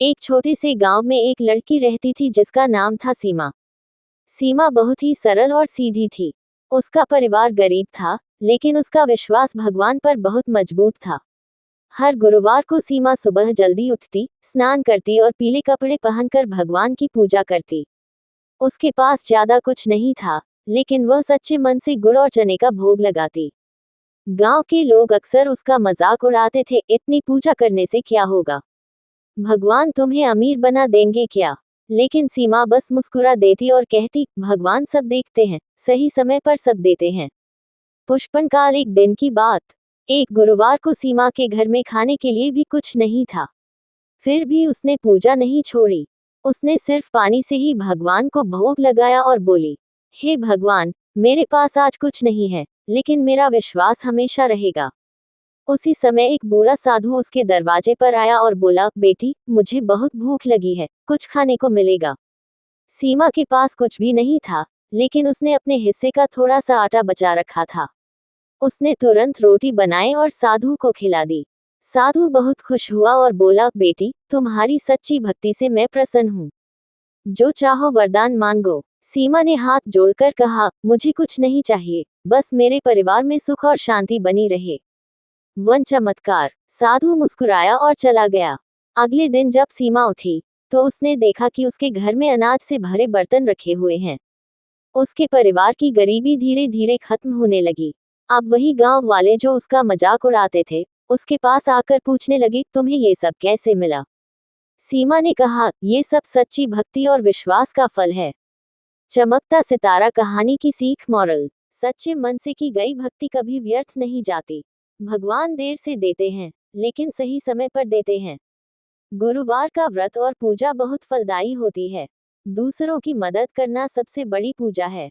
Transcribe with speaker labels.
Speaker 1: एक छोटे से गांव में एक लड़की रहती थी जिसका नाम था सीमा। सीमा बहुत ही सरल और सीधी थी। उसका परिवार गरीब था, लेकिन उसका विश्वास भगवान पर बहुत मजबूत था। हर गुरुवार को सीमा सुबह जल्दी उठती, स्नान करती और पीले कपड़े पहनकर भगवान की पूजा करती। उसके पास ज्यादा कुछ नहीं था, लेकिन वह सच्चे मन से गुड़ और चने का भोग लगाती। गांव के लोग अक्सर उसका मजाक उड़ाते थे, इतनी पूजा करने से क्या होगा, भगवान तुम्हें अमीर बना देंगे क्या। लेकिन सीमा बस मुस्कुरा देती और कहती, भगवान सब देखते हैं, सही समय पर सब देते हैं। पुष्पनकाल एक दिन की बात। एक गुरुवार को सीमा के घर में खाने के लिए भी कुछ नहीं था। फिर भी उसने पूजा नहीं छोड़ी। उसने सिर्फ पानी से ही भगवान को भोग लगाया और बोली, हे भगवान, मेरे पास आज कुछ नहीं है, लेकिन मेरा विश्वास हमेशा रहेगा। उसी समय एक बूढ़ा साधु उसके दरवाजे पर आया और बोला, बेटी, मुझे बहुत भूख लगी है, कुछ खाने को मिलेगा। सीमा के पास कुछ भी नहीं था, लेकिन उसने अपने हिस्से का थोड़ा सा आटा बचा रखा था। उसने तुरंत रोटी बनाई और साधु को खिला दी। साधु बहुत खुश हुआ और बोला, बेटी, तुम्हारी सच्ची भक्ति से मैं प्रसन्न हूँ। जो चाहो वरदान मांगो। सीमा ने हाथ जोड़कर कहा, मुझे कुछ नहीं चाहिए, बस मेरे परिवार में सुख और शांति बनी रहे। वन चमत्कार। साधु मुस्कुराया और चला गया। अगले दिन जब सीमा उठी, तो उसने देखा कि उसके घर में अनाज से भरे बर्तन रखे हुए हैं। उसके परिवार की गरीबी धीरे धीरे खत्म होने लगी। अब वही गांव वाले जो उसका मजाक उड़ाते थे, उसके पास आकर पूछने लगे, तुम्हें ये सब कैसे मिला। सीमा ने कहा, ये सब सच्ची भक्ति और विश्वास का फल है। चमकता सितारा कहानी की सीख मॉरल। सच्चे मन से की गई भक्ति कभी व्यर्थ नहीं जाती। भगवान देर से देते हैं, लेकिन सही समय पर देते हैं। गुरुवार का व्रत और पूजा बहुत फलदायी होती है। दूसरों की मदद करना सबसे बड़ी पूजा है।